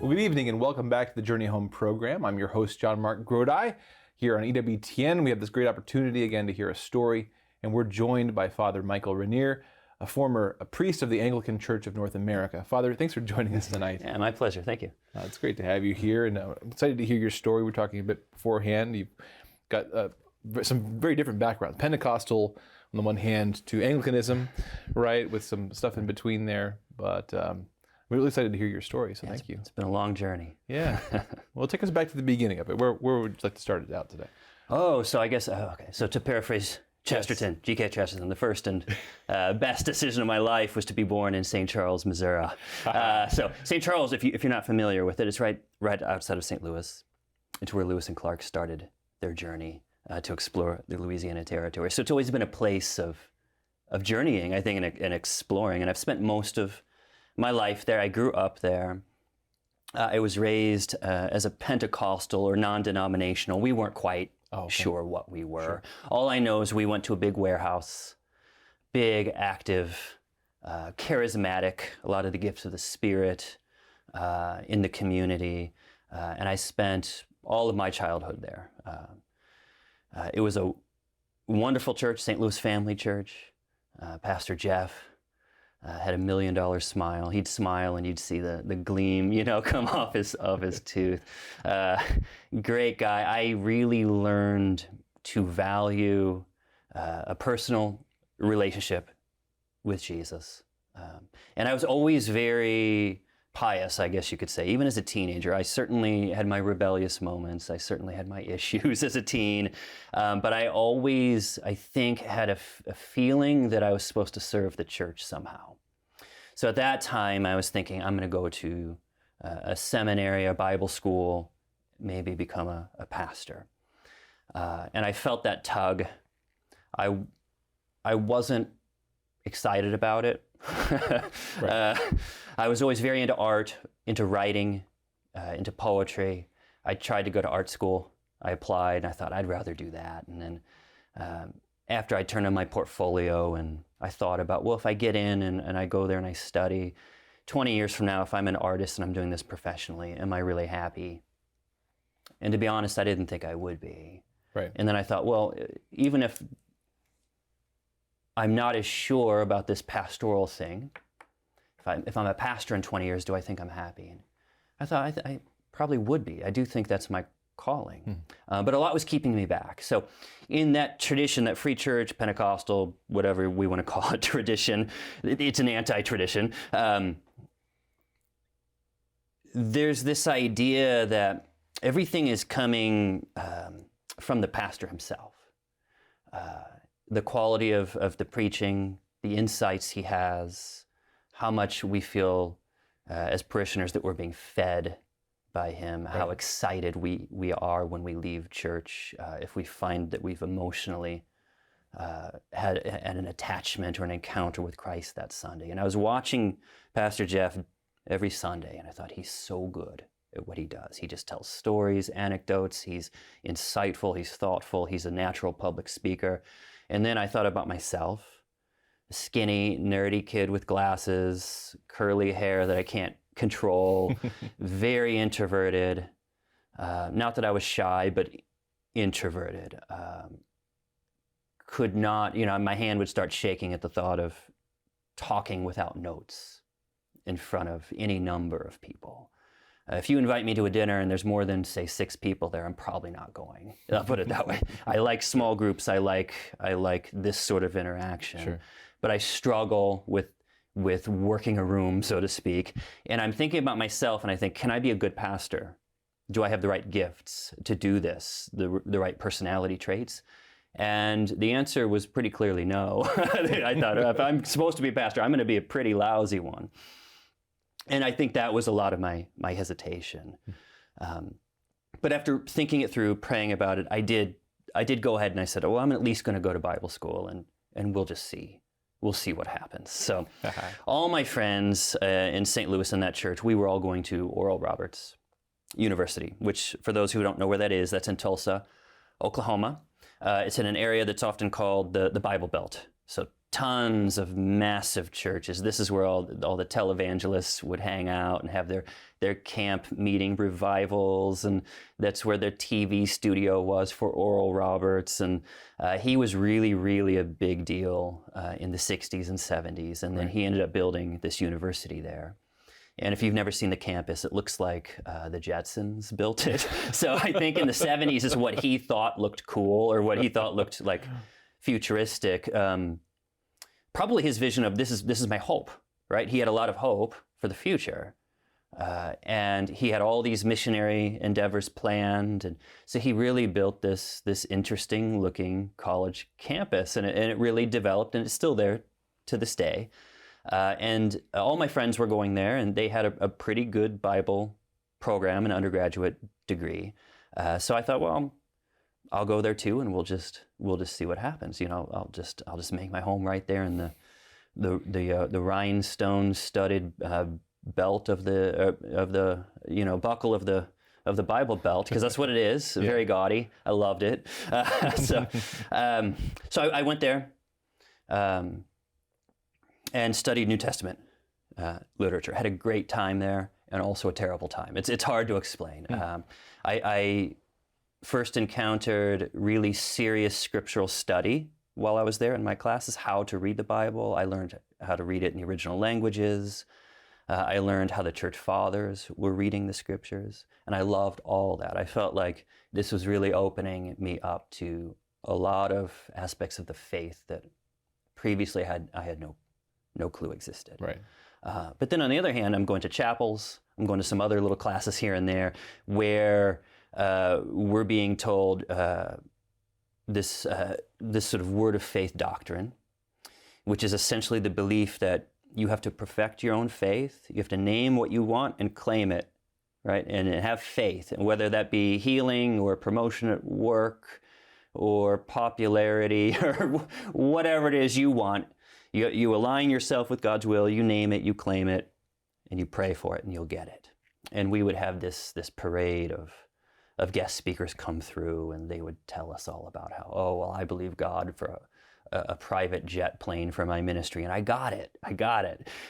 Well, good evening and welcome back to the Journey Home program. I'm your host, JonMarc Grodi. Here on EWTN, we have this great opportunity again to hear a story, and we're joined by Father Michael Rennier, a priest of the Anglican Church of North America. Father, thanks for joining us tonight. Yeah, my pleasure. Thank you. It's great to have you here, and I'm excited to hear your story. We were talking a bit beforehand. You've got some very different backgrounds. Pentecostal on the one hand to Anglicanism, right, with some stuff in between there, but we're really excited to hear your story, so thank you. It's been a long journey. Yeah. Well, take us back to the beginning of it. Where would you like to start it out today? So I guess, okay. So to paraphrase Chesterton, yes. G.K. Chesterton, the first and best decision of my life was to be born in St. Charles, Missouri. So St. Charles, if you're not familiar with it, it's right outside of St. Louis. It's where Lewis and Clark started their journey to explore the Louisiana Territory. So it's always been a place of journeying, I think, and exploring. And I've spent most of my life there. I grew up there. I was raised as a Pentecostal or non-denominational. We weren't quite sure what we were. Sure. All I know is we went to a big warehouse, big, active, charismatic, a lot of the gifts of the Spirit in the community. And I spent all of my childhood there. It was a wonderful church, St. Louis Family Church. Pastor Jeff had $1 million smile. He'd smile and you'd see the gleam, come off his tooth. Great guy. I really learned to value a personal relationship with Jesus. And I was always very pious, I guess you could say. Even as a teenager, I certainly had my rebellious moments. I certainly had my issues as a teen. But I always, I think, had a feeling that I was supposed to serve the church somehow. So at that time, I was thinking, I'm going to go to a seminary, a Bible school, maybe become a pastor. And I felt that tug. I wasn't excited about it. Right. I was always very into art, into writing, into poetry. I tried to go to art school. I applied, and I thought I'd rather do that. And then after I turned on my portfolio and I thought about, well, if I get in and I go there and I study, 20 years from now, if I'm an artist and I'm doing this professionally, am I really happy? And to be honest, I didn't think I would be. Right. And then I thought, well, even if I'm not as sure about this pastoral thing, if I'm a pastor in 20 years, do I think I'm happy? And I thought I probably would be. I do think that's my calling. But a lot was keeping me back. So in that tradition, that free church, Pentecostal, whatever we want to call it, tradition, it's an anti-tradition. There's this idea that everything is coming from the pastor himself. The quality of the preaching, the insights he has, how much we feel as parishioners that we're being fed by him, right. How excited we are when we leave church, if we find that we've emotionally had an attachment or an encounter with Christ that Sunday. And I was watching Pastor Jeff every Sunday, and I thought, he's so good at what he does. He just tells stories, anecdotes, he's insightful, he's thoughtful, he's a natural public speaker. And then I thought about myself, a skinny, nerdy kid with glasses, curly hair that I can't control, very introverted. Not that I was shy, but introverted. Could not, my hand would start shaking at the thought of talking without notes in front of any number of people. If you invite me to a dinner and there's more than, say, 6 people there, I'm probably not going. I'll put it that way. I like small groups. I like this sort of interaction. Sure. But I struggle with working a room, so to speak. And I'm thinking about myself and I think, can I be a good pastor? Do I have the right gifts to do this, the right personality traits? And the answer was pretty clearly no. I thought, if I'm supposed to be a pastor, I'm going to be a pretty lousy one. And I think that was a lot of my hesitation. But after thinking it through, praying about it, I did go ahead and I said, oh, well, I'm at least going to go to Bible school and we'll just see. We'll see what happens. So all my friends in St. Louis in that church, we were all going to Oral Roberts University, which for those who don't know where that is, that's in Tulsa, Oklahoma. It's in an area that's often called the Bible Belt. So tons of massive churches. This is where all the televangelists would hang out and have their camp meeting revivals, and that's where their TV studio was for Oral Roberts. And he was really, really a big deal in the 60s and 70s. And then he ended up building this university there. And if you've never seen the campus, it looks like the Jetsons built it. So I think in the 70s is what he thought looked cool, or what he thought looked like futuristic. Probably his vision of this is my hope, right? He had a lot of hope for the future. And he had all these missionary endeavors planned. And so he really built this interesting looking college campus, and it really developed, and it's still there to this day. And all my friends were going there, and they had a pretty good Bible program, an undergraduate degree. So I thought, well, I'll go there too, and we'll just see what happens. You know, I'll just make my home right there in the rhinestone studded belt of the buckle of the Bible belt, because that's what it is. Very gaudy. I loved it. So I went there and studied New Testament literature. Had a great time there, and also a terrible time. It's hard to explain. I first encountered really serious scriptural study while I was there in my classes, how to read the Bible. I learned how to read it in the original languages. I learned how the church fathers were reading the scriptures, and I loved all that. I felt like this was really opening me up to a lot of aspects of the faith that previously I had no clue existed. Right. But then on the other hand, I'm going to chapels. I'm going to some other little classes here and there where we're being told this sort of word of faith doctrine, which is essentially the belief that you have to perfect your own faith. You have to name what you want and claim it, right? And have faith, and whether that be healing or promotion at work or popularity or whatever it is you want, you align yourself with God's will, you name it, you claim it, and you pray for it, and you'll get it. And we would have this parade of guest speakers come through, and they would tell us all about how, oh, well, I believe God for a private jet plane for my ministry, and I got it.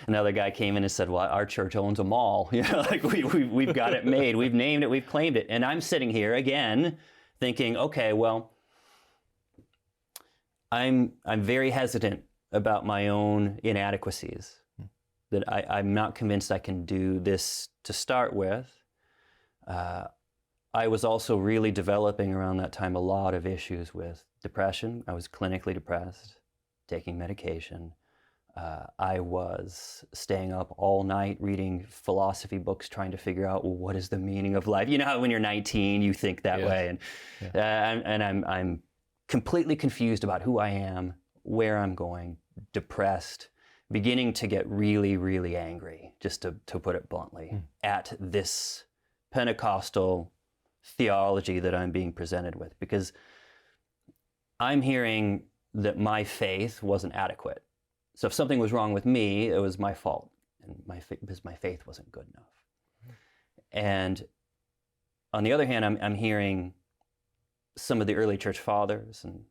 Another guy came in and said, well, our church owns a mall. You know, like we've got it made, we've named it, we've claimed it. And I'm sitting here again thinking, okay, well, I'm very hesitant about my own inadequacies, that I'm not convinced I can do this to start with. I was also really developing around that time a lot of issues with depression. I was clinically depressed, taking medication. I was staying up all night reading philosophy books, trying to figure out, well, what is the meaning of life? You know how when you're 19, you think that way. And I'm completely confused about who I am, where I'm going, depressed, beginning to get really, really angry, just to put it bluntly, at this Pentecostal theology that I'm being presented with, because I'm hearing that my faith wasn't adequate. So if something was wrong with me, it was my fault, and because my faith wasn't good enough. And on the other hand, I'm hearing some of the early church fathers, and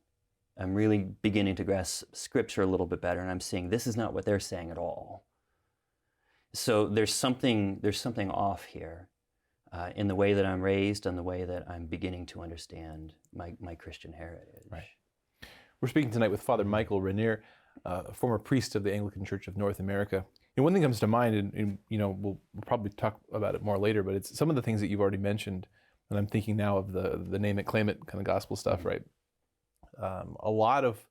I'm really beginning to grasp Scripture a little bit better, and I'm seeing this is not what they're saying at all. So there's something off here. In the way that I'm raised and the way that I'm beginning to understand my Christian heritage. Right. We're speaking tonight with Father Michael Rennier, a former priest of the Anglican Church of North America. And one thing comes to mind, and we'll probably talk about it more later, but it's some of the things that you've already mentioned, and I'm thinking now of the name it, claim it kind of gospel stuff, right? In a lot of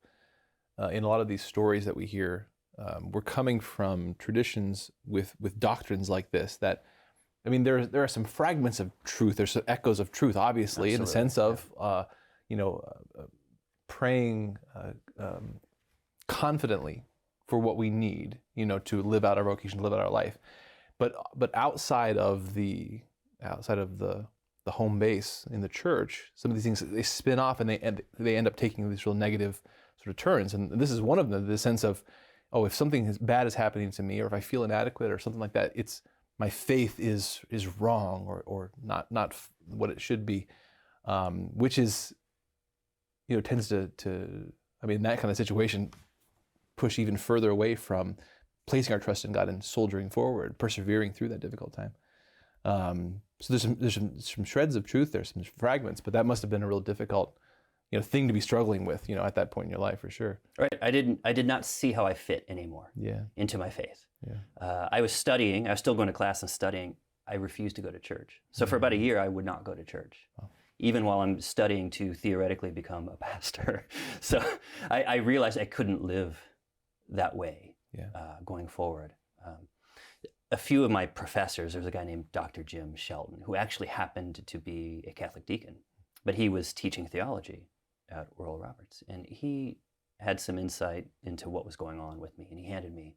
these stories that we hear, we're coming from traditions with doctrines like this that, I mean, there are some fragments of truth. There's some echoes of truth, obviously. Absolutely. In the sense of, praying confidently for what we need, to live out our vocation, to live out our life. But outside of the home base in the church, some of these things, they spin off and they end up taking these real negative sort of turns. And this is one of them, the sense of, oh, if something bad is happening to me, or if I feel inadequate or something like that, it's my faith is wrong or not what it should be, which is, tends to, I mean, in that kind of situation, push even further away from placing our trust in God and soldiering forward, persevering through that difficult time. So there's some shreds of truth there, some fragments, but that must have been a real difficult, thing to be struggling with, at that point in your life, for sure. Right. I did not see how I fit anymore into my faith. Yeah. I was still going to class and studying. I refused to go to church. So for about a year, I would not go to church, even while I'm studying to theoretically become a pastor. So I realized I couldn't live that way going forward. A few of my professors, there was a guy named Dr. Jim Shelton, who actually happened to be a Catholic deacon, but he was teaching theology at Oral Roberts. And he had some insight into what was going on with me, and he handed me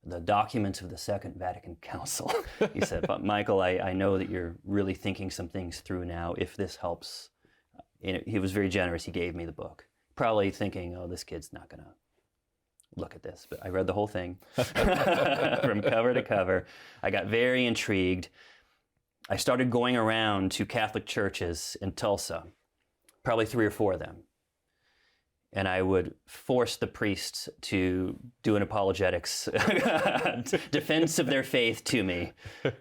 the documents of the Second Vatican Council. He said, "But Michael, I know that you're really thinking some things through now. If this helps," he was very generous. He gave me the book, probably thinking, "Oh, this kid's not going to look at this." But I read the whole thing from cover to cover. I got very intrigued. I started going around to Catholic churches in Tulsa, probably 3 or 4 of them. And I would force the priests to do an apologetics defense of their faith to me.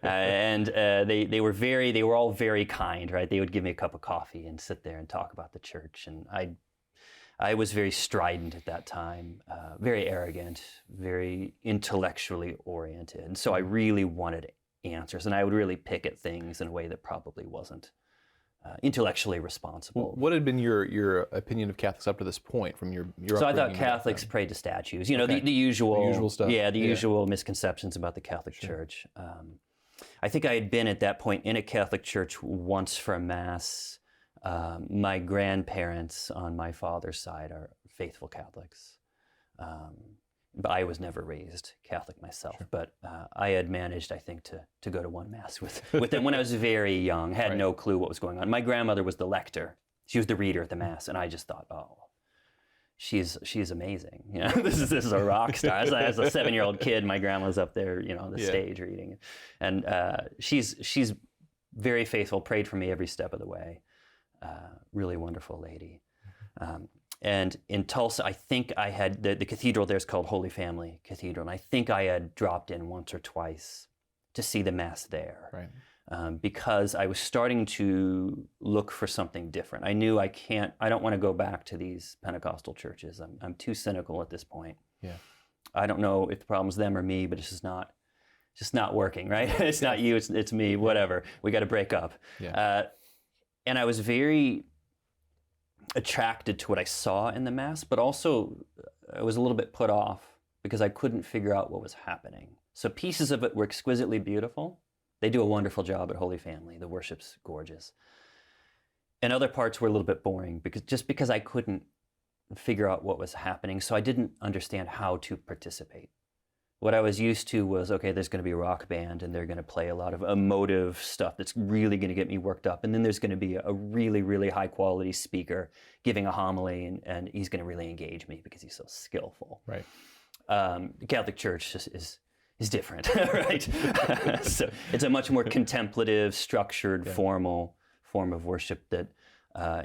And they were all very kind, right? They would give me a cup of coffee and sit there and talk about the church. And I was very strident at that time, very arrogant, very intellectually oriented. And so I really wanted answers, and I would really pick at things in a way that probably wasn't intellectually responsible. What had been your opinion of Catholics up to this point from your So I thought Catholics prayed to statues, the usual stuff. Yeah, the usual misconceptions about the Catholic Church. I think I had been at that point in a Catholic church once for a Mass. My grandparents on my father's side are faithful Catholics. But I was never raised Catholic myself, but I had managed, I think, to go to one Mass with them when I was very young, had no clue what was going on. My grandmother was the lector. She was the reader at the Mass, and I just thought, oh, she's amazing. This is a rock star. As a 7-year-old kid, my grandma's up there, on the stage reading. And she's very faithful, prayed for me every step of the way. Really wonderful lady. And in Tulsa, I think I had, the cathedral there is called Holy Family Cathedral, and I think I had dropped in once or twice to see the Mass there. Right. Because I was starting to look for something different. I knew I don't want to go back to these Pentecostal churches. I'm too cynical at this point. Yeah. I don't know if the problem's them or me, but it's just not working, right? It's not you, it's me, whatever. We got to break up. Yeah. And I was very attracted to what I saw in the Mass, but also I was a little bit put off because I couldn't figure out what was happening. So pieces of it were exquisitely beautiful. They do a wonderful job at Holy Family. The worship's gorgeous. And other parts were a little bit boring because I couldn't figure out what was happening, so I didn't understand how to participate. What I was used to was, okay, there's going to be a rock band and they're going to play a lot of emotive stuff that's really going to get me worked up. And then there's going to be a really, really high quality speaker giving a homily, and he's going to really engage me because he's so skillful. Right. The Catholic Church is different, right? So it's a much more contemplative, structured, formal form of worship that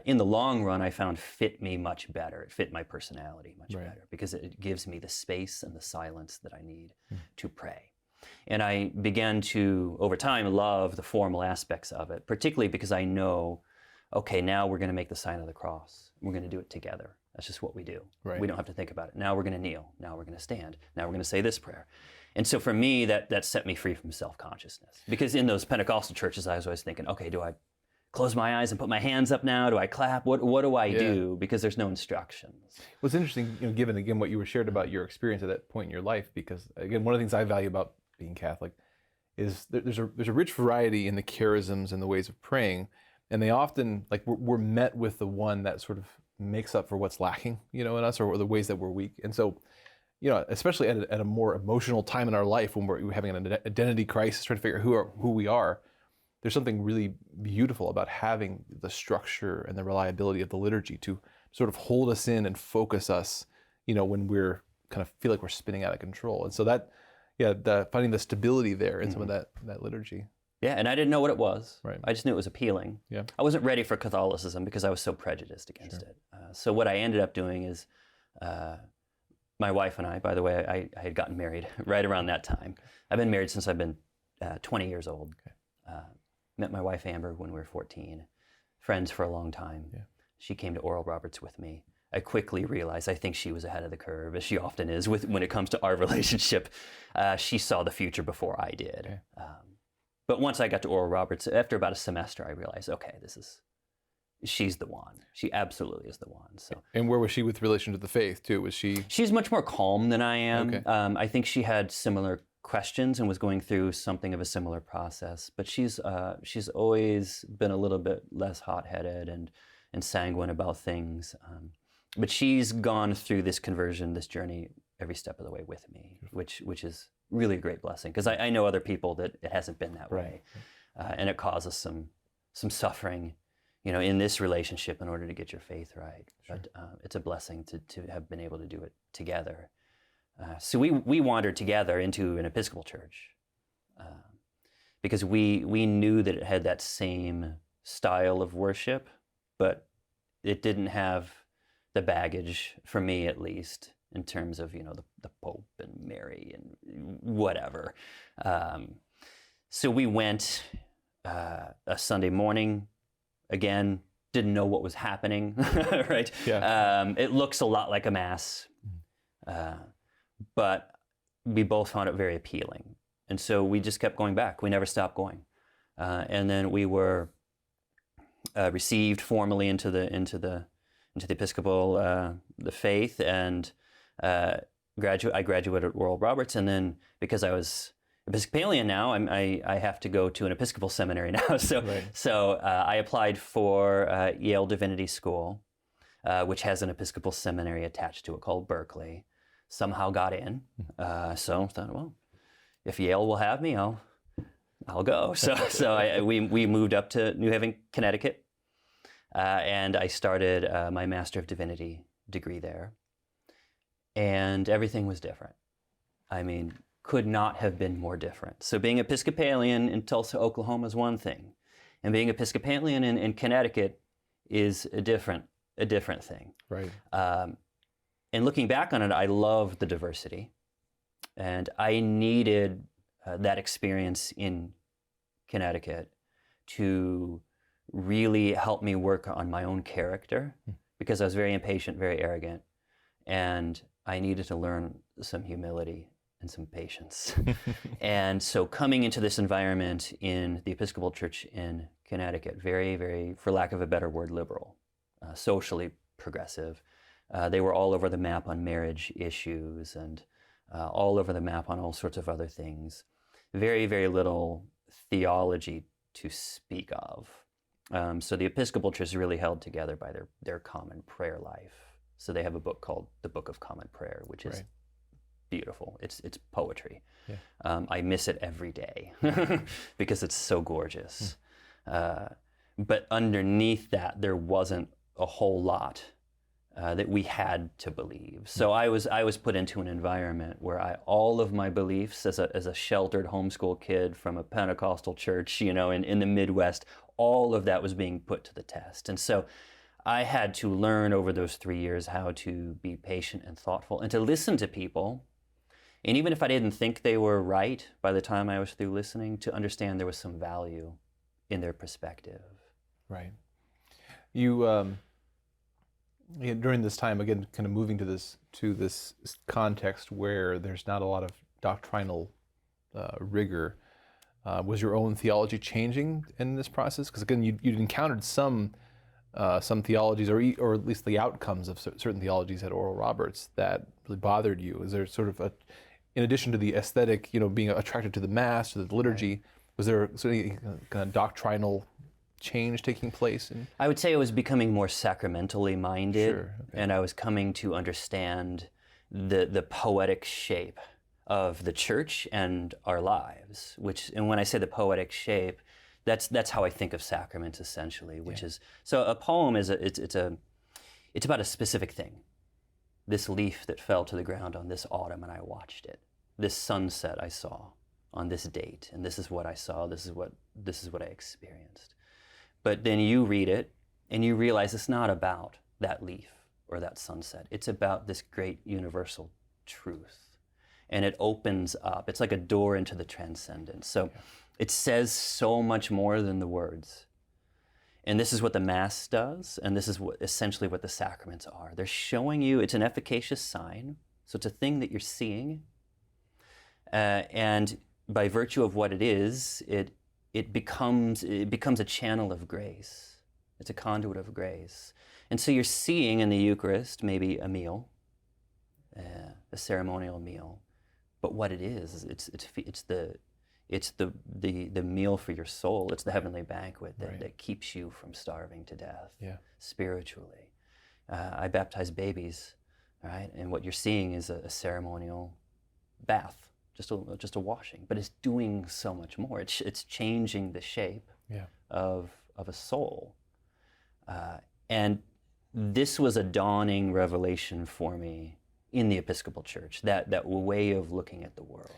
in the long run, I found fit me much better. It fit my personality much better because it gives me the space and the silence that I need to pray. And I began to, over time, love the formal aspects of it, particularly because I know, okay, now we're going to make the sign of the cross. We're going to do it together. That's just what we do. Right. We don't have to think about it. Now we're going to kneel. Now we're going to stand. Now we're going to say this prayer. And so for me, that set me free from self-consciousness. Because in those Pentecostal churches, I was always thinking, okay, do I close my eyes and put my hands up now? Do I clap? What do I do? Because there's no instructions. Well, it's interesting, given again what you were shared about your experience at that point in your life, because again, one of the things I value about being Catholic is there's a rich variety in the charisms and the ways of praying, and they often we're met with the one that sort of makes up for what's lacking, in us, or the ways that we're weak. And so, especially at a more emotional time in our life when we're having an identity crisis, trying to figure out who we are. There's something really beautiful about having the structure and the reliability of the liturgy to sort of hold us in and focus us, when we're kind of feel like we're spinning out of control. And so finding the stability there in some of that liturgy. Yeah, and I didn't know what it was. Right. I just knew it was appealing. Yeah. I wasn't ready for Catholicism because I was so prejudiced against it. So what I ended up doing is my wife and I, by the way, I had gotten married right around that time. I've been married since I've been 20 years old. Okay. Met my wife Amber when we were 14. Friends for a long time. Yeah. She came to Oral Roberts with me. I quickly realized I think she was ahead of the curve, as she often is when it comes to our relationship. She saw the future before I did. Okay. But once I got to Oral Roberts, after about a semester, I realized, okay, she's the one. She absolutely is the one. So. And where was she with relation to the faith too? Was she? She's much more calm than I am. Okay. I think she had similar questions and was going through something of a similar process. But she's always been a little bit less hot-headed and sanguine about things. But she's gone through this conversion, this journey, every step of the way with me, which is really a great blessing, because I know other people that it hasn't been that way, and it causes some suffering, in this relationship in order to get your faith right. Sure. But it's a blessing to have been able to do it together. So we wandered together into an Episcopal church because we knew that it had that same style of worship, but it didn't have the baggage, for me at least, in terms of the Pope and Mary and whatever. So we went a Sunday morning. Again, didn't know what was happening, right? Yeah. It looks a lot like a mass, but we both found it very appealing, and so we just kept going back. We never stopped going, and then we were received formally into the Episcopal the faith, and I graduated at Oral Roberts, and then because I was Episcopalian now, I have to go to an Episcopal seminary now. So I applied for Yale Divinity School, which has an Episcopal seminary attached to it called Berkeley. Somehow got in, so I thought, well, if Yale will have me, I'll go. So we moved up to New Haven, Connecticut. And I started my Master of Divinity degree there. And everything was different. I mean, could not have been more different. So being Episcopalian in Tulsa, Oklahoma is one thing. And being Episcopalian in Connecticut is a different thing. Right. And looking back on it, I love the diversity. And I needed that experience in Connecticut to really helped me work on my own character, because I was very impatient, very arrogant, and I needed to learn some humility and some patience. And so coming into this environment in the Episcopal Church in Connecticut, very, very, for lack of a better word, liberal, socially progressive. They were all over the map on marriage issues and all over the map on all sorts of other things. Very, very little theology to speak of. So the Episcopal Church is really held together by their common prayer life. So they have a book called The Book of Common Prayer, which is beautiful. It's poetry. Yeah. I miss it every day because it's so gorgeous. But underneath that, there wasn't a whole lot that we had to believe. So I was put into an environment where all of my beliefs as a sheltered homeschool kid from a Pentecostal church, in the Midwest, all of that was being put to the test. And so I had to learn over those 3 years how to be patient and thoughtful and to listen to people. And even if I didn't think they were right by the time I was through listening, to understand there was some value in their perspective. Right. You, during this time, again, kind of moving to this context where there's not a lot of doctrinal rigor, was your own theology changing in this process? Because again, you'd encountered some theologies, or at least the outcomes of certain theologies at Oral Roberts that really bothered you. Is there sort of in addition to the aesthetic, being attracted to the Mass, to the liturgy, was there any kind of doctrinal change taking place? I would say I was becoming more sacramentally minded, Sure, okay. and I was coming to understand the poetic shape of the church and our lives. And when I say the poetic shape, that's how I think of sacraments essentially. Which is, so a poem is it's about a specific thing. This leaf that fell to the ground on this autumn and I watched it. This sunset I saw on this date, and this is what I saw. This is what I experienced. But then you read it and you realize it's not about that leaf or that sunset. It's about this great universal truth. And it opens up. It's like a door into the transcendent. So it says so much more than the words. And this is what the Mass does, and this is essentially what the sacraments are. They're showing you, it's an efficacious sign, so it's a thing that you're seeing. And by virtue of what it is, it becomes a channel of grace. It's a conduit of grace. And so you're seeing in the Eucharist maybe a meal, a ceremonial meal. But what it is it's the meal for your soul. It's the heavenly banquet that keeps you from starving to death spiritually. I baptize babies, right? And what you're seeing is a ceremonial bath, just a washing. But it's doing so much more. It's changing the shape of a soul. And this was a dawning revelation for me in the Episcopal Church, that way of looking at the world.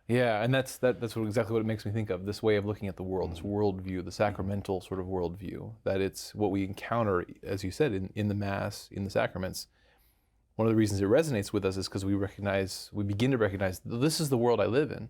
Yeah, and that's exactly what it makes me think of, this way of looking at the world, this worldview, the sacramental sort of worldview, that it's what we encounter, as you said, in the Mass, in the sacraments. One of the reasons it resonates with us is because we begin to recognize, this is the world I live in.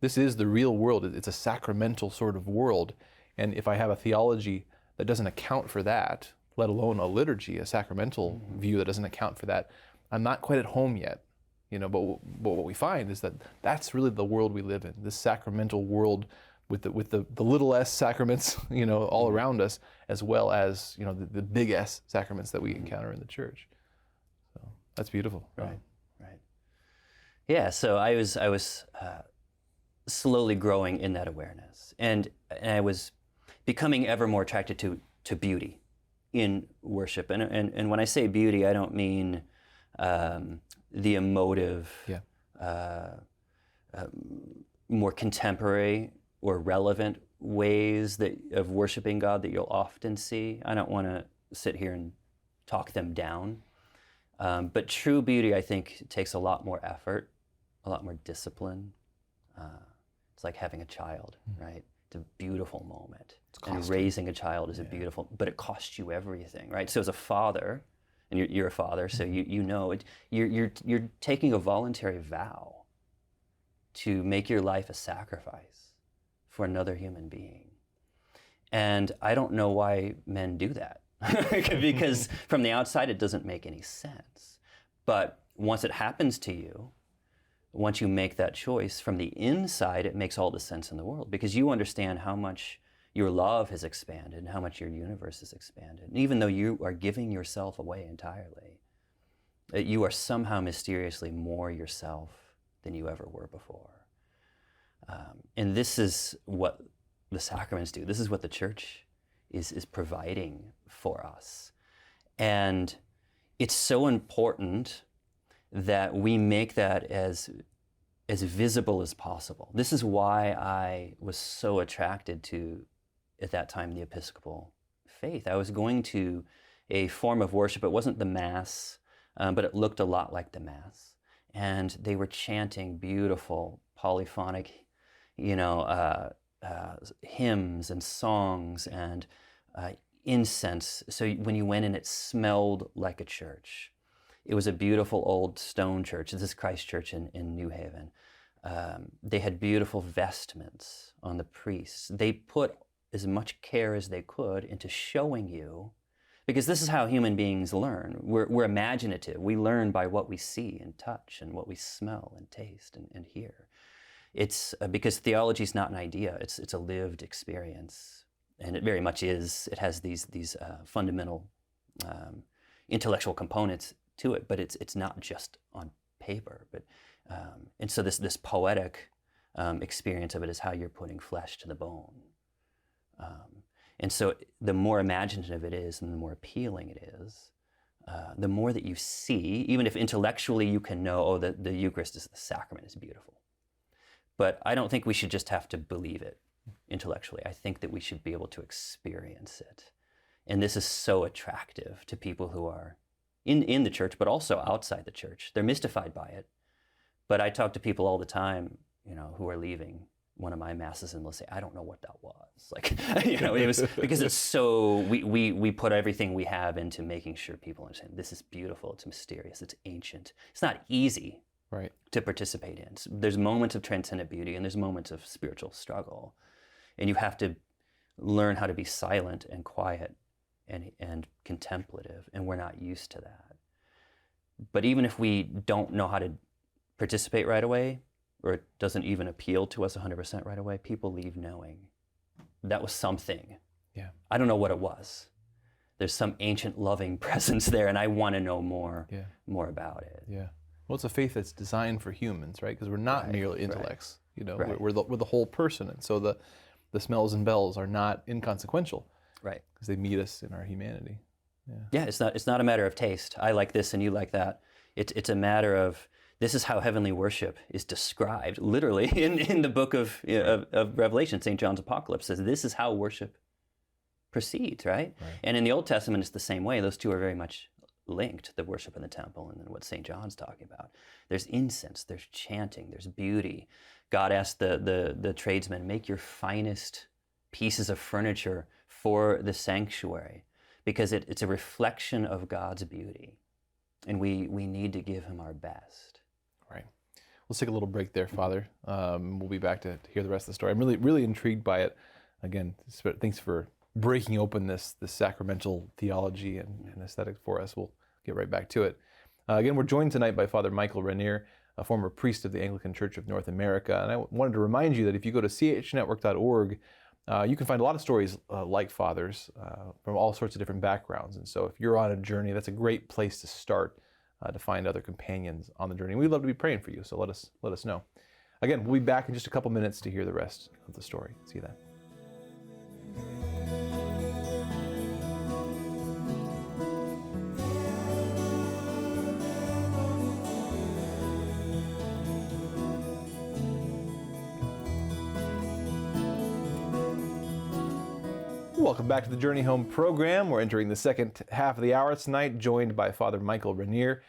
This is the real world. It's a sacramental sort of world. And if I have a theology that doesn't account for that, let alone a liturgy, a sacramental view that doesn't account for that, I'm not quite at home yet, but what we find is that that's really the world we live in, this sacramental world with the little s sacraments, all around us, as well as, the big S sacraments that we encounter in the church. So that's beautiful. Right. Yeah, so I was slowly growing in that awareness, and I was becoming ever more attracted to beauty in worship. And when I say beauty, I don't mean the emotive, more contemporary or relevant ways of worshiping God that you'll often see. I don't want to sit here and talk them down. But true beauty, I think, takes a lot more effort, a lot more discipline. It's like having a child, right? It's a beautiful moment. And raising a child is a beautiful, but it costs you everything, right? So as a father, and you're a father, so you know it. You're taking a voluntary vow to make your life a sacrifice for another human being, and I don't know why men do that, because from the outside it doesn't make any sense. But once it happens to you, once you make that choice, from the inside it makes all the sense in the world, because you understand how much your love has expanded and how much your universe has expanded. And even though you are giving yourself away entirely, you are somehow mysteriously more yourself than you ever were before. And this is what the sacraments do. This is what the Church is providing for us. And it's so important that we make that as visible as possible. This is why I was so attracted to, at that time, the Episcopal faith. I was going to a form of worship. It wasn't the Mass, but it looked a lot like the Mass. And they were chanting beautiful polyphonic, hymns and songs and incense. So when you went in, it smelled like a church. It was a beautiful old stone church. This is Christ Church in New Haven. They had beautiful vestments on the priests. They put as much care as they could into showing you, because this is how human beings learn. We're imaginative. We learn by what we see and touch and what we smell and taste and hear. It's because theology is not an idea. It's a lived experience, and it very much is. It has these fundamental intellectual components to it, but it's not just on paper. But and so this poetic experience of it is how you're putting flesh to the bone. And so the more imaginative it is and the more appealing it is, the more that you see, even if intellectually you can know, that the Eucharist is the sacrament is beautiful. But I don't think we should just have to believe it intellectually. I think that we should be able to experience it. And this is so attractive to people who are in the church, but also outside the church. They're mystified by it. But I talk to people all the time, who are leaving one of my masses, and they'll say, I don't know what that was. Like, it was because it's so, we put everything we have into making sure people understand this is beautiful, it's mysterious, it's ancient. It's not easy, Right. to participate in. So there's moments of transcendent beauty and there's moments of spiritual struggle. And you have to learn how to be silent and quiet and contemplative, and we're not used to that. But even if we don't know how to participate right away, or it doesn't even appeal to us 100% right away, people leave knowing that was something. Yeah. I don't know what it was. There's some ancient loving presence there, and I want to know more about it. Yeah. Well, it's a faith that's designed for humans, right? Because we're not merely intellects. You know, Right. we're the whole person, and so the smells and bells are not inconsequential. Right. Because they meet us in our humanity. Yeah, it's not a matter of taste. I like this and you like that. It's a matter of, this is how heavenly worship is described, literally, in the book of Revelation. St. John's Apocalypse says this is how worship proceeds, right? And in the Old Testament, it's the same way. Those two are very much linked, the worship in the temple and then what St. John's talking about. There's incense, there's chanting, there's beauty. God asked the tradesmen, make your finest pieces of furniture for the sanctuary, because it's a reflection of God's beauty. And we need to give him our best. Right. Let's take a little break there, Father. We'll be back to hear the rest of the story. I'm really, really intrigued by it. Again, thanks for breaking open this sacramental theology and aesthetic for us. We'll get right back to it. Again, we're joined tonight by Father Michael Rennier, a former priest of the Anglican Church of North America. And I wanted to remind you that if you go to chnetwork.org, you can find a lot of stories like Father's from all sorts of different backgrounds. And so if you're on a journey, that's a great place to start to find other companions on the journey. We'd love to be praying for you, so let us know. Again, we'll be back in just a couple minutes to hear the rest of the story. See you then. Welcome back to the Journey Home program. We're entering the second half of the hour tonight, joined by Father Michael Rennier,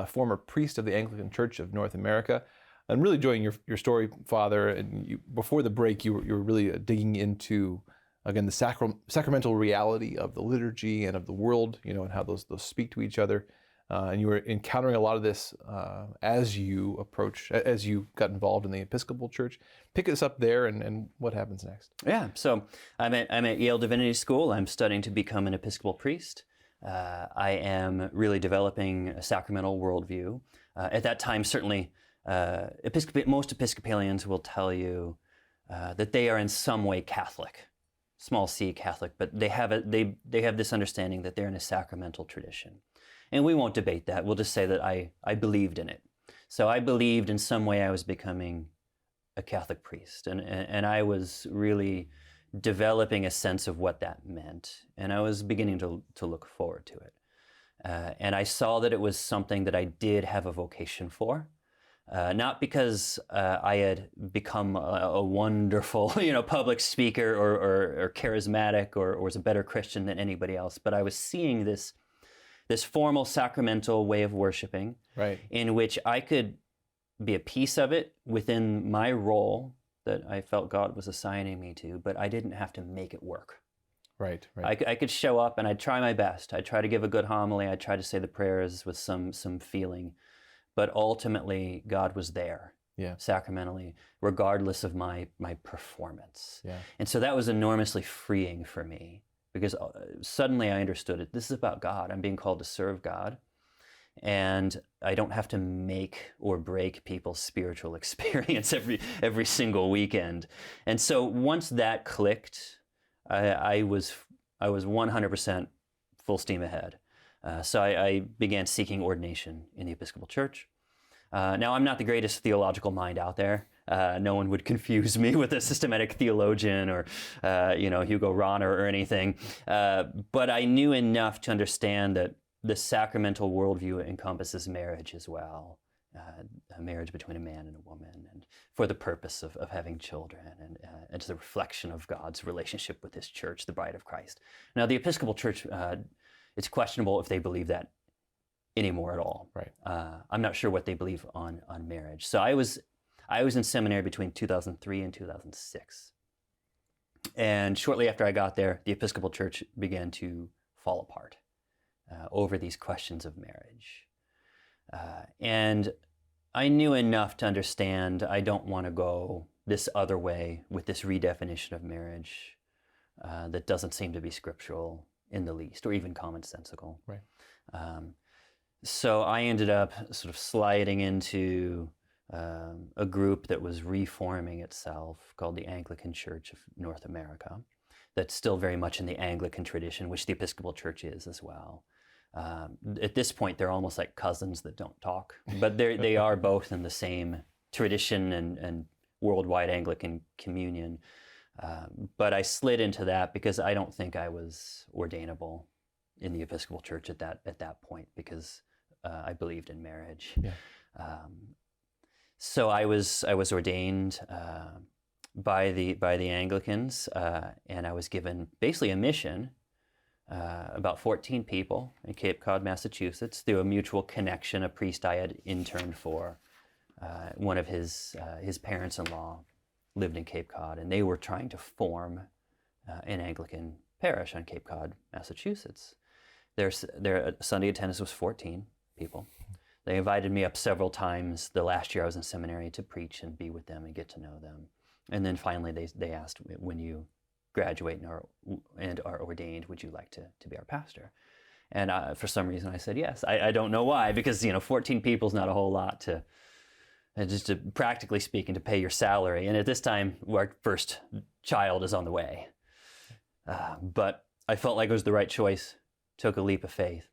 former priest of the Anglican Church of North America. I'm really enjoying your story, Father. And before the break, you were really digging into, again, the sacramental reality of the liturgy and of the world, you know, and how those speak to each other. And you were encountering a lot of this as you got involved in the Episcopal Church. Pick us up there, and what happens next? Yeah, so I'm at Yale Divinity School. I'm studying to become an Episcopal priest. I am really developing a sacramental worldview. At that time, certainly, most Episcopalians will tell you that they are in some way Catholic, small c Catholic, but they have this understanding that they're in a sacramental tradition. And we won't debate that. We'll just say that I believed in it. So I believed in some way I was becoming a Catholic priest. And I was really developing a sense of what that meant. And I was beginning to look forward to it. And I saw that it was something that I did have a vocation for. Not because I had become a wonderful, public speaker or charismatic or was a better Christian than anybody else, but I was seeing this formal sacramental way of worshiping, right, in which I could be a piece of it within my role that I felt God was assigning me to, but I didn't have to make it work. Right. I could show up and I'd try my best. I'd try to give a good homily. I'd try to say the prayers with some feeling, but ultimately God was there, sacramentally, regardless of my performance. Yeah. And so that was enormously freeing for me. Because suddenly I understood it. This is about God. I'm being called to serve God. And I don't have to make or break people's spiritual experience every single weekend. And so once that clicked, I was 100% full steam ahead. So I began seeking ordination in the Episcopal Church. Now, I'm not the greatest theological mind out there. No one would confuse me with a systematic theologian or, Hugo Rahner or anything. But I knew enough to understand that the sacramental worldview encompasses marriage as well. A marriage between a man and a woman, and for the purpose of having children, and it's the reflection of God's relationship with his church, the bride of Christ. Now, the Episcopal Church, it's questionable if they believe that anymore at all. Right. I'm not sure what they believe on marriage. So I was in seminary between 2003 and 2006. And shortly after I got there, the Episcopal Church began to fall apart over these questions of marriage. And I knew enough to understand I don't want to go this other way with this redefinition of marriage that doesn't seem to be scriptural in the least, or even commonsensical. Right. So I ended up sort of sliding into a group that was reforming itself called the Anglican Church of North America. That's still very much in the Anglican tradition, which the Episcopal Church is as well. At this point, they're almost like cousins that don't talk, but they are both in the same tradition and worldwide Anglican communion. But I slid into that because I don't think I was ordainable in the Episcopal Church at that point, because I believed in marriage. Yeah. So I was ordained by the Anglicans, and I was given basically a mission. About 14 people in Cape Cod, Massachusetts, through a mutual connection, a priest I had interned for. One of his parents-in-law lived in Cape Cod, and they were trying to form an Anglican parish on Cape Cod, Massachusetts. Their Sunday attendance was 14 people. They invited me up several times the last year I was in seminary to preach and be with them and get to know them. And then finally they asked, when you graduate and are ordained, would you like to be our pastor? And for some reason I said yes. I don't know why, because 14 people is not a whole lot to practically speaking, to pay your salary. And at this time, our first child is on the way. But I felt like it was the right choice, took a leap of faith,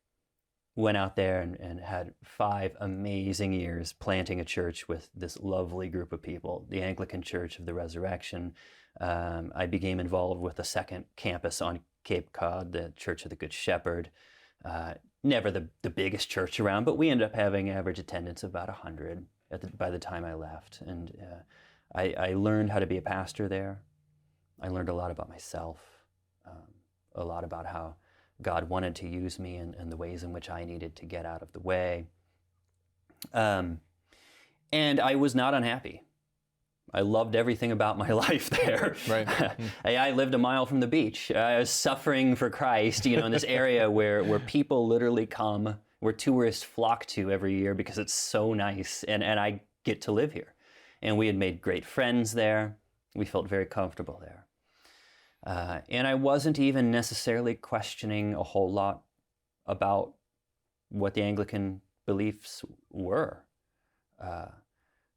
went out there and had 5 amazing years planting a church with this lovely group of people, the Anglican Church of the Resurrection. I became involved with a second campus on Cape Cod, the Church of the Good Shepherd. Never the biggest church around, but we ended up having average attendance of about 100 by the time I left. And I learned how to be a pastor there. I learned a lot about myself, a lot about how God wanted to use me and the ways in which I needed to get out of the way. And I was not unhappy. I loved everything about my life there. Right. I lived a mile from the beach. I was suffering for Christ, in this area where people literally come, where tourists flock to every year because it's so nice, and I get to live here. And we had made great friends there. We felt very comfortable there. And I wasn't even necessarily questioning a whole lot about what the Anglican beliefs were.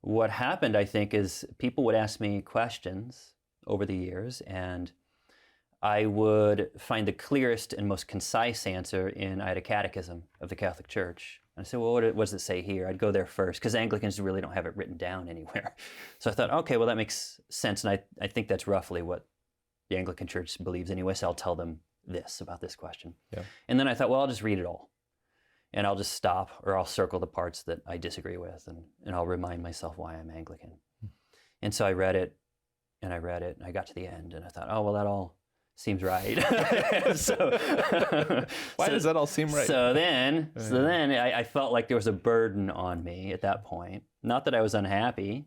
What happened, I think, is people would ask me questions over the years, and I would find the clearest and most concise answer in, I had a catechism of the Catholic Church. And I said, well, what does it say here? I'd go there first, because Anglicans really don't have it written down anywhere. So I thought, okay, well, that makes sense, and I think that's roughly what the Anglican Church believes anyway, so I'll tell them this about this question. Yeah. And then I thought, well, I'll just read it all. And I'll just stop, or I'll circle the parts that I disagree with, and I'll remind myself why I'm Anglican. And so I read it, and I got to the end, and I thought, oh, well, that all seems right. Why does that all seem right? So then I felt like there was a burden on me at that point. Not that I was unhappy,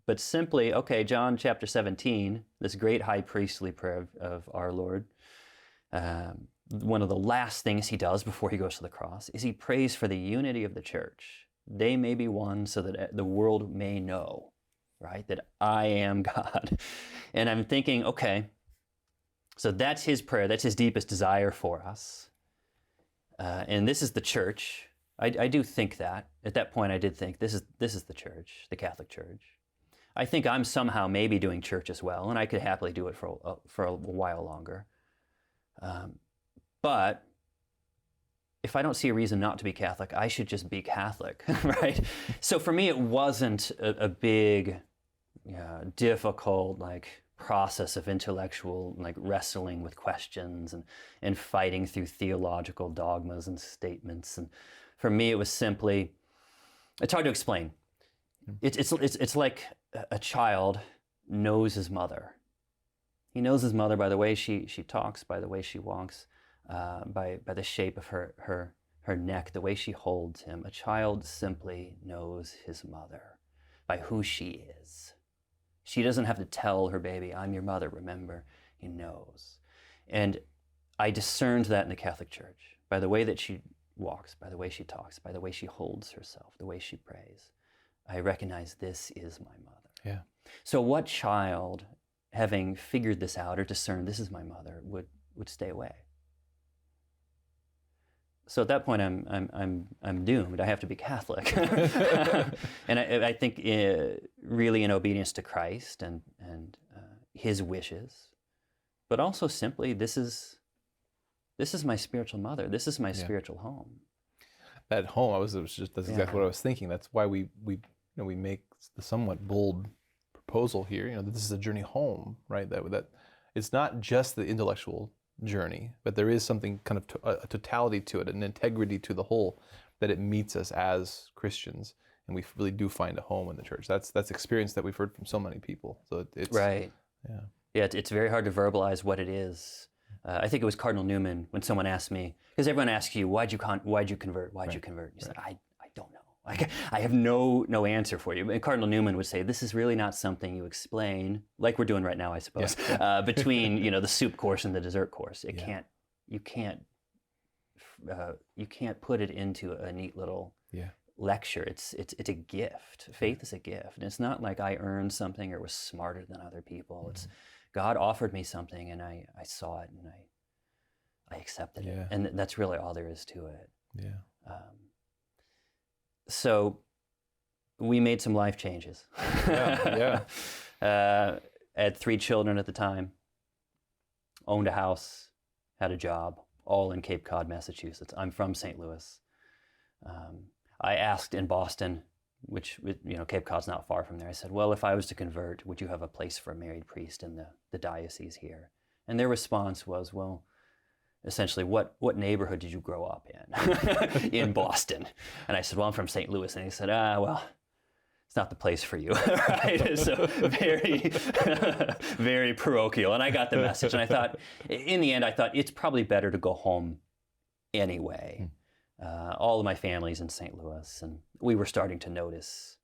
but simply, okay, John chapter 17, this great high priestly prayer of our Lord, one of the last things he does before he goes to the cross is he prays for the unity of the church. They may be one so that the world may know, right, that I am God. And I'm thinking, okay, so that's his prayer. That's his deepest desire for us. And this is the church. I do think that. At that point, I did think this is the church, the Catholic Church. I think I'm somehow maybe doing church as well, and I could happily do it for a while longer. But if I don't see a reason not to be Catholic, I should just be Catholic, right? So for me, it wasn't a big, difficult process of intellectual wrestling with questions and fighting through theological dogmas and statements. And for me, it was simply, it's hard to explain. It's like a child knows his mother. He knows his mother by the way she talks, by the way she walks, by the shape of her neck, the way she holds him. A child simply knows his mother by who she is. She doesn't have to tell her baby, I'm your mother, remember. He knows. And I discerned that in the Catholic Church, by the way that she walks, by the way she talks, by the way she holds herself, the way she prays. I recognize this is my mother. Yeah. So what child, having figured this out or discerned this is my mother, would stay away? So at that point, I'm doomed. I have to be Catholic, and I think really in obedience to Christ and His wishes, but also simply this is my spiritual mother. This is my spiritual home. That home, that's exactly what I was thinking. That's why we make the somewhat bold proposal here. This is a journey home, right? That it's not just the intellectual journey, but there is something kind of a totality to it, an integrity to the whole, that it meets us as Christians, and we really do find a home in the church. That's experience that we've heard from so many people. So it's right. Yeah, it's very hard to verbalize what it is. I think it was Cardinal Newman when someone asked me, because everyone asks you, why'd you convert? Why'd you convert? You said, I don't know. I have no answer for you. And Cardinal Newman would say, this is really not something you explain, like we're doing right now, I suppose, between the soup course and the dessert course. You can't put it into a neat little lecture. It's a gift. Faith is a gift, and it's not like I earned something or was smarter than other people. Mm-hmm. It's God offered me something, and I saw it, and I accepted it, and that's really all there is to it. Yeah. So we made some life changes. I had 3 children at the time, owned a house, had a job, all in Cape Cod, Massachusetts. I'm from St. Louis. I asked in Boston, which, Cape Cod's not far from there. I said, well, if I was to convert, would you have a place for a married priest in the diocese here? And their response was, well, essentially, what neighborhood did you grow up in in Boston? And I said, well, I'm from St. Louis. And he said, well, it's not the place for you, right? So very, very parochial. And I got the message. And I thought, in the end, it's probably better to go home anyway. All of my family's in St. Louis, and we were starting to notice,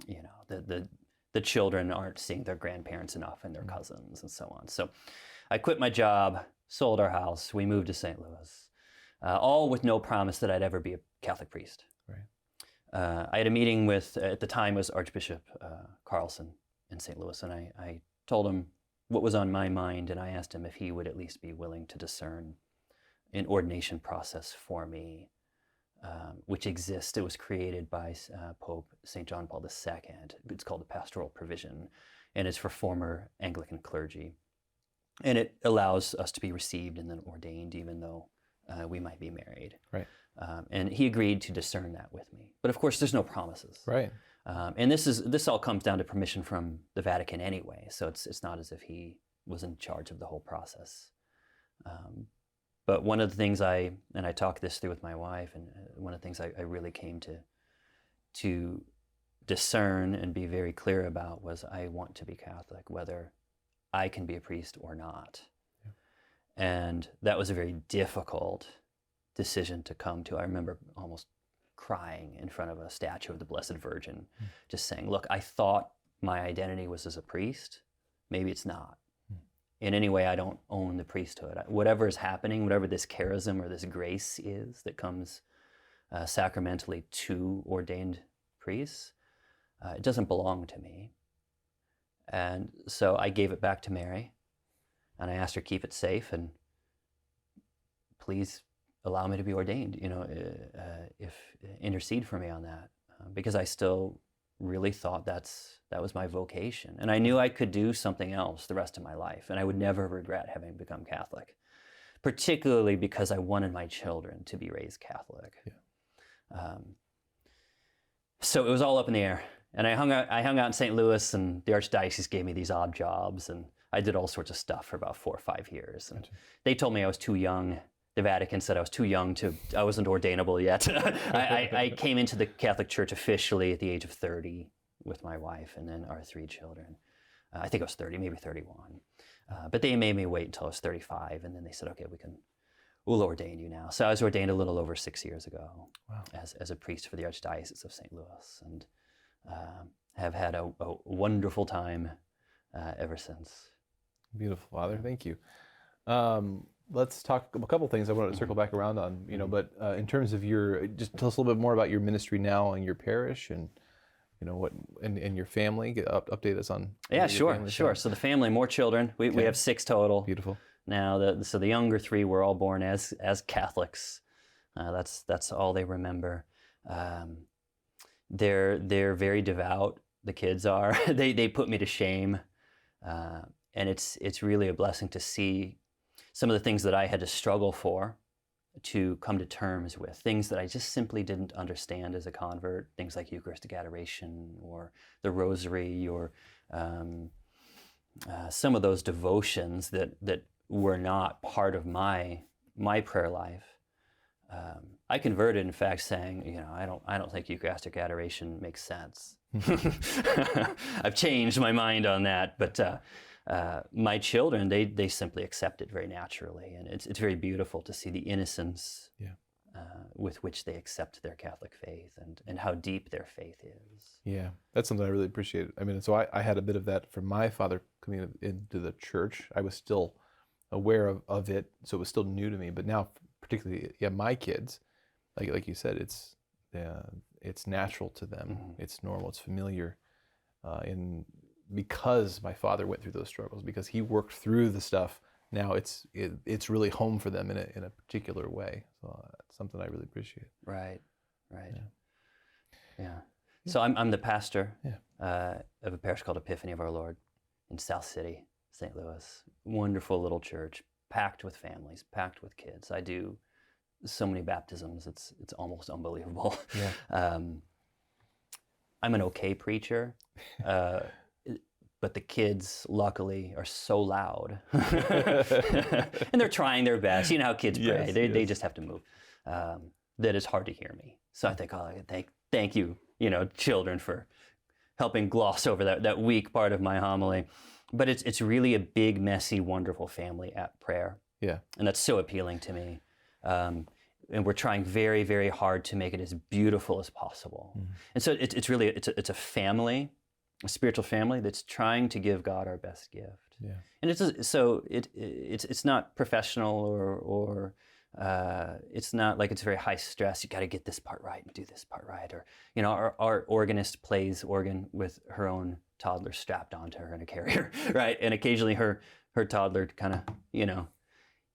the children aren't seeing their grandparents enough and their cousins and so on. So I quit my job, sold our house, we moved to St. Louis, all with no promise that I'd ever be a Catholic priest. Right. I had a meeting with, at the time was Archbishop Carlson in St. Louis, and I told him what was on my mind, and I asked him if he would at least be willing to discern an ordination process for me, which exists. It was created by Pope St. John Paul II. It's called the Pastoral Provision, and it's for former Anglican clergy. And it allows us to be received and then ordained, even though we might be married. Right. And he agreed to discern that with me. But of course, there's no promises. Right. And this all comes down to permission from the Vatican anyway. So it's not as if he was in charge of the whole process. But one of the things I talked this through with my wife, and one of the things I really came to discern and be very clear about was I want to be Catholic, whether I can be a priest or not. Yeah. And that was a very difficult decision to come to. I remember almost crying in front of a statue of the Blessed Virgin, just saying, look, I thought my identity was as a priest. Maybe it's not. In any way, I don't own the priesthood. Whatever is happening, whatever this charism or this grace is that comes sacramentally to ordained priests, it doesn't belong to me. And so I gave it back to Mary, and I asked her, keep it safe, and please allow me to be ordained, if intercede for me on that, because I still really thought that was my vocation. And I knew I could do something else the rest of my life, and I would never regret having become Catholic, particularly because I wanted my children to be raised Catholic. Yeah. So it was all up in the air. And I hung out in St. Louis, and the Archdiocese gave me these odd jobs, and I did all sorts of stuff for about 4 or 5 years. And they told me I was too young. The Vatican said I was too young I wasn't ordainable yet. I came into the Catholic Church officially at the age of 30 with my wife and then our 3 children. I think I was 30, maybe 31. But they made me wait until I was 35, and then they said, okay, we'll ordain you now. So I was ordained a little over 6 years ago. Wow. as a priest for the Archdiocese of St. Louis, and have had a wonderful time ever since. Beautiful, Father. Thank you. Let's talk a couple things I wanted to circle back around on, but in terms of just tell us a little bit more about your ministry now in your parish, and what and your family? Update us on. Yeah, your sure. family. So the family, more children. We have 6 total. Beautiful. Now, so the younger 3 were all born as Catholics. That's all they remember. They're very devout. The kids are. They put me to shame, and it's really a blessing to see some of the things that I had to struggle for, to come to terms with, things that I just simply didn't understand as a convert, things like Eucharistic adoration or the Rosary, or some of those devotions that were not part of my prayer life. I converted, in fact, saying, I don't think Eucharistic adoration makes sense. I've changed my mind on that, but my children, they simply accept it very naturally, and it's very beautiful to see the innocence with which they accept their Catholic faith and how deep their faith is. Yeah, that's something I really appreciate. I mean, so I had a bit of that from my father coming into the church. I was still aware of it, so it was still new to me. But now, particularly, my kids, like you said, it's natural to them. Mm-hmm. It's normal. It's familiar. Because my father went through those struggles, because he worked through the stuff. Now it's really home for them in a particular way. So it's something I really appreciate. Right. Yeah. So I'm the pastor of a parish called Epiphany of Our Lord in South City, St. Louis. Wonderful little church, packed with families, packed with kids. I do so many baptisms. It's almost unbelievable. Yeah. I'm an okay preacher. But the kids, luckily, are so loud. And they're trying their best. You know how kids pray. They just have to move. That it's hard to hear me. So I think, thank you, children, for helping gloss over that weak part of my homily. But it's really a big, messy, wonderful family at prayer. Yeah. And that's so appealing to me. And we're trying very, very hard to make it as beautiful as possible. Mm. And so it's really a family, a spiritual family that's trying to give God our best gift. Yeah. And it's not professional or it's not like it's very high stress. You got to get this part right and do this part right. Or our organist plays organ with her own toddler strapped onto her in a carrier, right? And occasionally her toddler kind of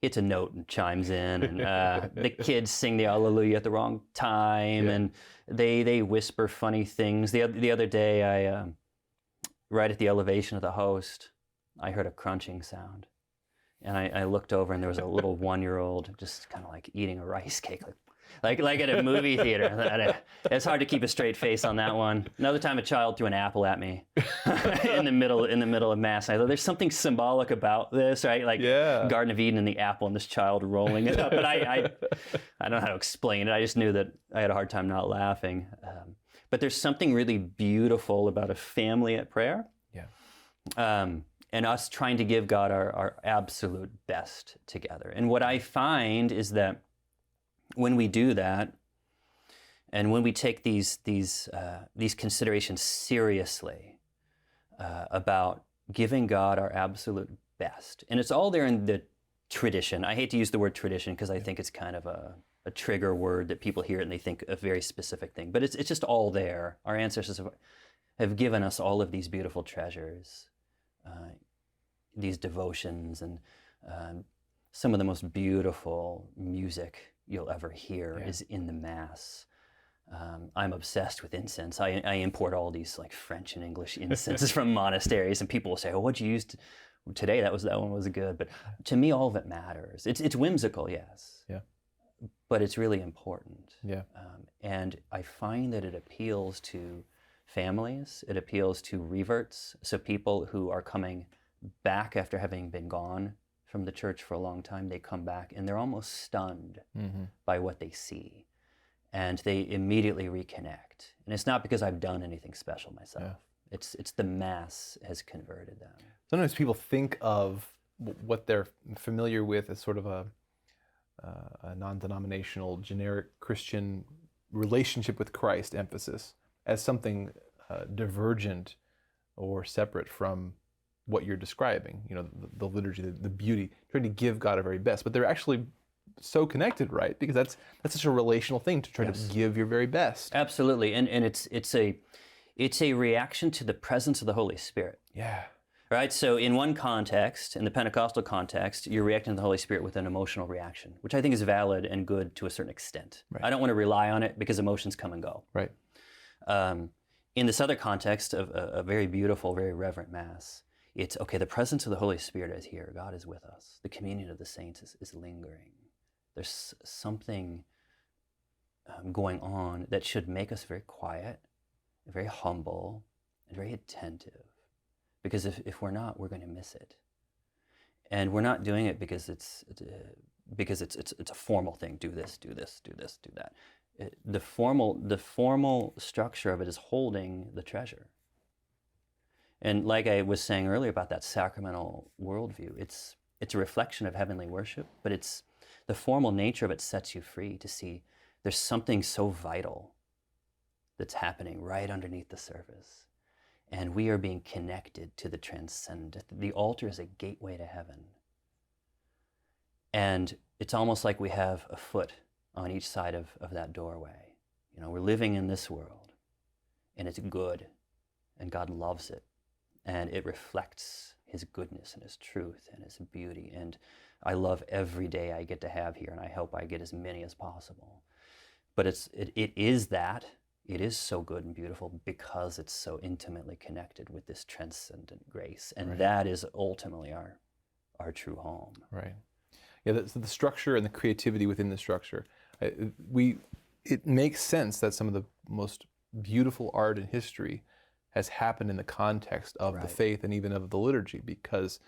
hits a note and chimes in, and the kids sing the Alleluia at the wrong time, and they whisper funny things. The other day, I right at the elevation of the host, I heard a crunching sound, and I looked over, and there was a little 1-year-old just kind of like eating a rice cake, like at a movie theater. It's hard to keep a straight face on that one. Another time, a child threw an apple at me in the middle of mass. And I thought there's something symbolic about this, right? Like Garden of Eden and the apple, and this child rolling it up. But I don't know how to explain it. I just knew that I had a hard time not laughing. But there's something really beautiful about a family at prayer. Yeah. And us trying to give God our absolute best together. And what I find is that when we do that, and when we take these considerations seriously about giving God our absolute best, and it's all there in the tradition. I hate to use the word tradition because I think it's kind of a trigger word that people hear it and they think a very specific thing. But it's just all there. Our ancestors have given us all of these beautiful treasures, these devotions, and some of the most beautiful music you'll ever hear is in the Mass. I'm obsessed with incense. I import all these like French and English incenses from monasteries, and people will say, "Oh, what'd you use today? That one was good." But to me, all of it matters. It's whimsical, yes. Yeah. But it's really important. Yeah. And I find that it appeals to families. It appeals to reverts, so people who are coming back after having been gone from the church for a long time. They come back and they're almost stunned by what they see, and they immediately reconnect. And it's not because I've done anything special myself. Yeah. It's the Mass has converted them. Sometimes people think of what they're familiar with as sort of a non-denominational, generic Christian relationship with Christ emphasis as something divergent or separate from what you're describing, the liturgy, the beauty, trying to give God our very best. But they're actually so connected, right? Because that's such a relational thing, to try to give your very best. Absolutely, and It's a reaction to the presence of the Holy Spirit. Yeah. Right? So in one context, in the Pentecostal context, you're reacting to the Holy Spirit with an emotional reaction, which I think is valid and good to a certain extent. Right. I don't want to rely on it because emotions come and go. Right. In this other context of a very beautiful, very reverent Mass, it's, okay, the presence of the Holy Spirit is here. God is with us. The communion of the saints is lingering. There's something going on that should make us very quiet, very humble, and very attentive. Because if we're not, we're going to miss it. And we're not doing it because it's a formal thing. Do this, do this, do this, do that. The formal structure of it is holding the treasure. And like I was saying earlier about that sacramental worldview, it's a reflection of heavenly worship, but it's the formal nature of it sets you free to see there's something so vital that's happening right underneath the surface. And we are being connected to the transcendent. The altar is a gateway to heaven. And it's almost like we have a foot on each side of that doorway. You know, we're living in this world, and it's good, and God loves it, and it reflects His goodness and His truth and His beauty. And I love every day I get to have here, and I hope I get as many as possible. But it is that. It is so good and beautiful because it's so intimately connected with this transcendent grace. And that is ultimately our true home. Right. Yeah, the structure and the creativity within the structure. It makes sense that some of the most beautiful art in history has happened in the context of the faith and even of the liturgy, because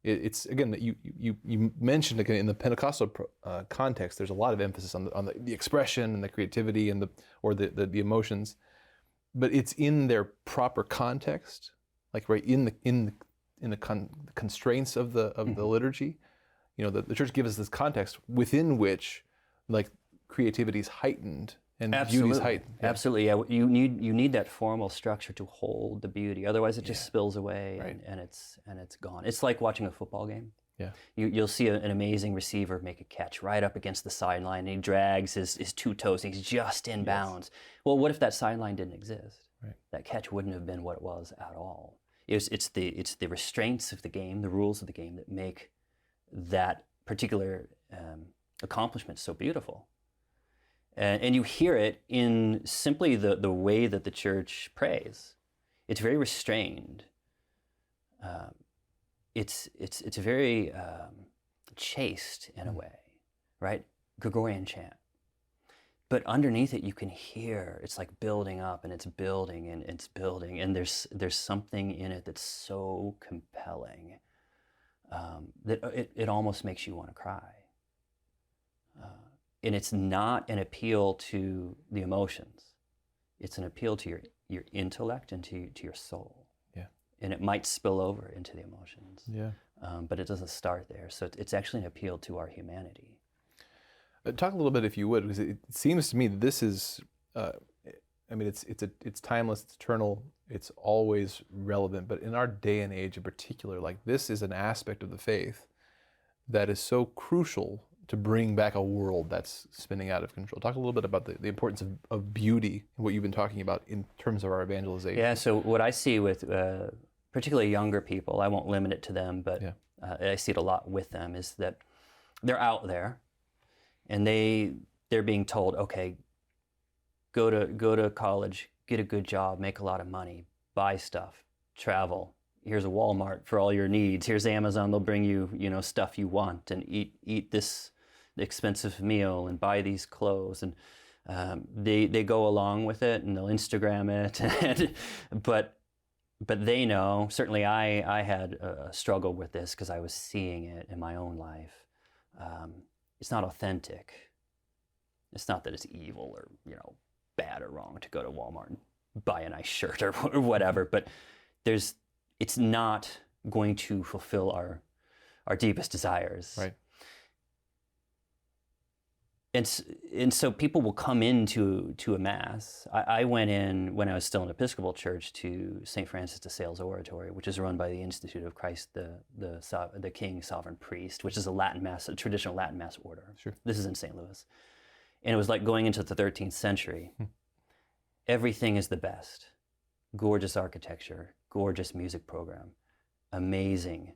it's again that you mentioned again in the Pentecostal context. There's a lot of emphasis on the expression and the creativity and the emotions, but it's in their proper context, like right in the constraints of the liturgy. You know, the church gives us this context within which like creativity is heightened and beauty is heightened. Yeah. Absolutely, yeah. You need that formal structure to hold the beauty. Otherwise, it just spills away and it's gone. It's like watching a football game. Yeah. You'll see an amazing receiver make a catch right up against the sideline, and he drags his two toes, and he's just in bounds. Well, what if that sideline didn't exist? Right. That catch wouldn't have been what it was at all. It's the restraints of the game, the rules of the game that make that particular accomplishment so beautiful. And you hear it in simply the way that the church prays. It's very restrained. It's very chaste in a way, right? Gregorian chant. But underneath it, you can hear it's like building up, and it's building, and it's building, and there's something in it that's so compelling that it almost makes you want to cry. And it's not an appeal to the emotions. It's an appeal to your intellect and to your soul. Yeah. And it might spill over into the emotions. Yeah. But it doesn't start there. So it's actually an appeal to our humanity. Talk a little bit, if you would, because it seems to me that this is, it's timeless, it's eternal, it's always relevant. But in our day and age in particular, like this is an aspect of the faith that is so crucial to bring back a world that's spinning out of control. Talk a little bit about the importance of beauty and what you've been talking about in terms of our evangelization. Yeah, so what I see with particularly younger people, I won't limit it to them, but I see it a lot with them, is that they're out there and they're being told, okay, go to college, get a good job, make a lot of money, buy stuff, travel. Here's a Walmart for all your needs. Here's Amazon, they'll bring you, stuff you want, and eat this expensive meal and buy these clothes. And they go along with it, and they'll Instagram it. but they know, certainly I had a struggle with this because I was seeing it in my own life. It's not authentic. It's not that it's evil or, bad or wrong to go to Walmart and buy a nice shirt or whatever, but it's not going to fulfill our deepest desires. Right. And so people will come into a Mass. I went in, when I was still in Episcopal Church, to St. Francis de Sales Oratory, which is run by the Institute of Christ the King Sovereign Priest, which is a traditional Latin Mass order. Sure. This is in St. Louis. And it was like going into the 13th century. Everything is the best. gorgeous architecture, gorgeous music program, amazing,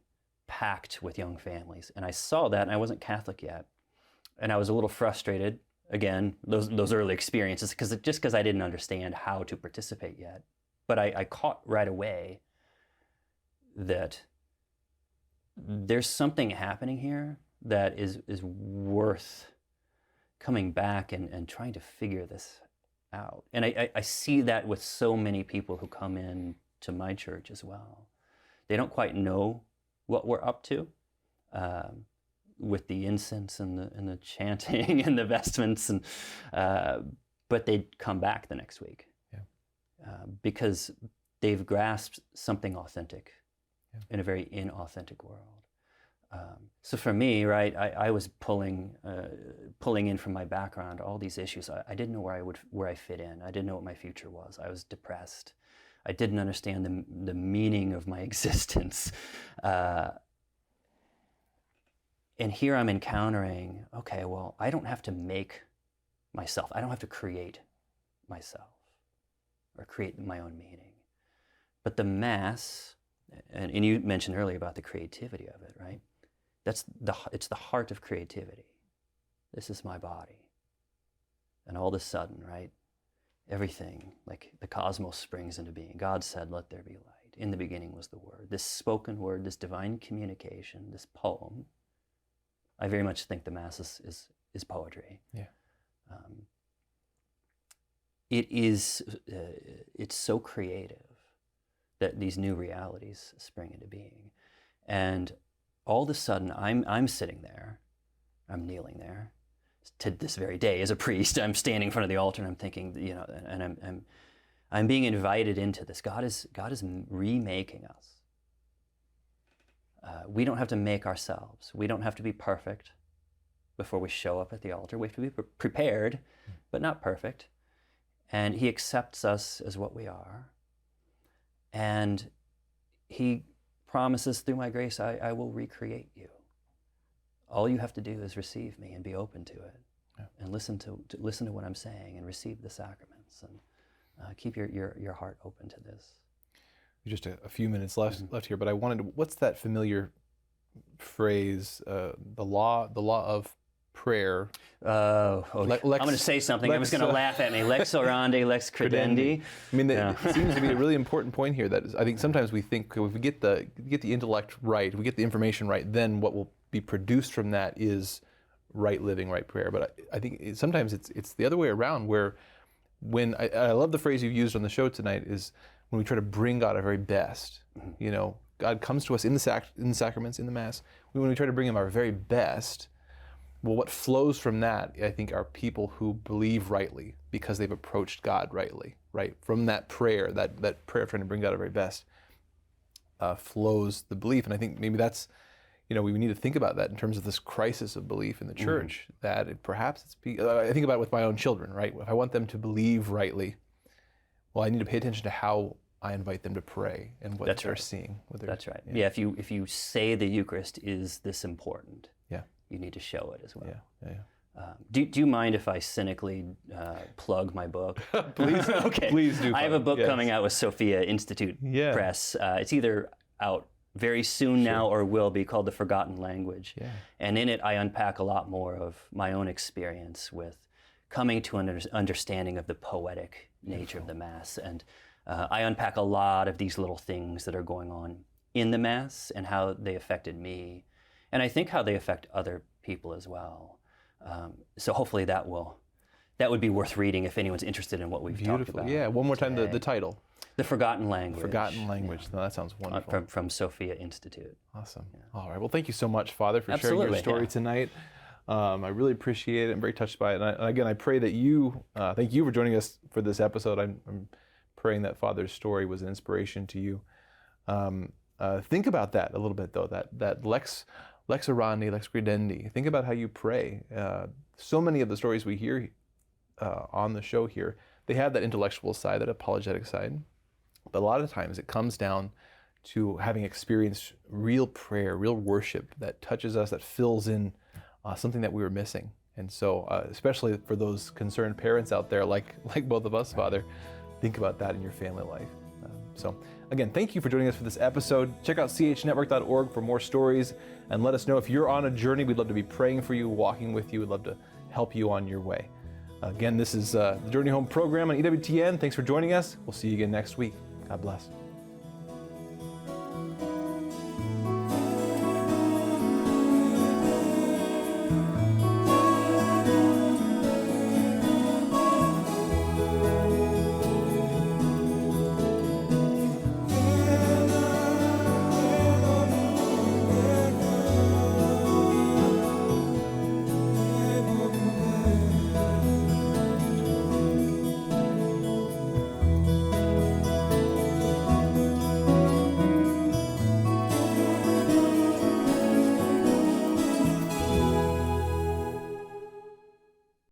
packed with young families. And I saw that, and I wasn't Catholic yet. And I was a little frustrated, again, those early experiences, because I didn't understand how to participate yet. But I caught right away that there's something happening here that is worth coming back and trying to figure this out. And I see that with so many people who come in to my church as well. They don't quite know what we're up to with the incense and the chanting and the vestments, and but they come back the next week because they've grasped something authentic in a very inauthentic world. So for me, right, I was pulling in from my background all these issues. I didn't know where I fit in. I didn't know what my future was. I was depressed. I didn't understand the meaning of my existence. And here I'm encountering, okay, well, I don't have to make myself. I don't have to create myself or create my own meaning. But the Mass, and you mentioned earlier about the creativity of it, right? It's the heart of creativity. This is my body. And all of a sudden, right, everything, like the cosmos springs into being. God said, let there be light. In the beginning was the Word. This spoken word, this divine communication, this poem, I very much think the Mass is poetry. Yeah. It's so creative that these new realities spring into being. And all of a sudden, I'm sitting there, I'm kneeling there. To this very day, as a priest, I'm standing in front of the altar and I'm thinking, and I'm being invited into this. God is remaking us. We don't have to make ourselves. We don't have to be perfect before we show up at the altar. We have to be prepared, but not perfect. And He accepts us as what we are. And He promises, through my grace, I will recreate you. All you have to do is receive me and be open to it, and listen to what I'm saying and receive the sacraments, and keep your heart open to this. Just a few minutes left here, but I wanted to, what's that familiar phrase, the law of prayer? I'm going to say something. I was going to laugh at me. Lex orandi, lex credendi. I mean, it seems to be a really important point here. That is, I think sometimes we think if we get the intellect right, we get the information right, then what will be produced from that is right living, right prayer. But I think sometimes it's the other way around. Where when I love the phrase you used on the show tonight is when we try to bring God our very best. You know, God comes to us in the sacraments, in the Mass. When we try to bring Him our very best. Well, what flows from that, I think, are people who believe rightly because they've approached God rightly, right? From that prayer, that prayer of trying to bring God our very best, flows the belief. And I think maybe that's, we need to think about that in terms of this crisis of belief in the church, that I think about it with my own children, right? If I want them to believe rightly, well, I need to pay attention to how I invite them to pray and what they're seeing. That's right. Yeah, if you say the Eucharist is this important, you need to show it as well. Do you mind if I cynically plug my book? Please, okay. Please do. I have a book coming out with Sophia Institute Press. It's either out very soon now or will be, called The Forgotten Language. And in it, I unpack a lot more of my own experience with coming to an understanding of the poetic nature of the Mass. And I unpack a lot of these little things that are going on in the Mass and how they affected me. And I think how they affect other people as well. So hopefully that would be worth reading if anyone's interested in what we've talked about. Yeah, one more time the title. The Forgotten Language. Forgotten Language. No, that sounds wonderful. From Sophia Institute. Awesome. All right. Well, thank you so much, Father, for sharing your story tonight. I really appreciate it. I'm very touched by it. And again, I pray that thank you for joining us for this episode. I'm praying that Father's story was an inspiration to you. Think about that a little bit, though, that lex orandi, lex credendi. Think about how you pray. So many of the stories we hear on the show here, they have that intellectual side, that apologetic side. But a lot of times it comes down to having experienced real prayer, real worship that touches us, that fills in something that we were missing. And so, especially for those concerned parents out there, like both of us, Father, think about that in your family life. So again, thank you for joining us for this episode. Check out chnetwork.org for more stories, and let us know if you're on a journey. We'd love to be praying for you, walking with you. We'd love to help you on your way. Again, this is the Journey Home program on EWTN. Thanks for joining us. We'll see you again next week. God bless.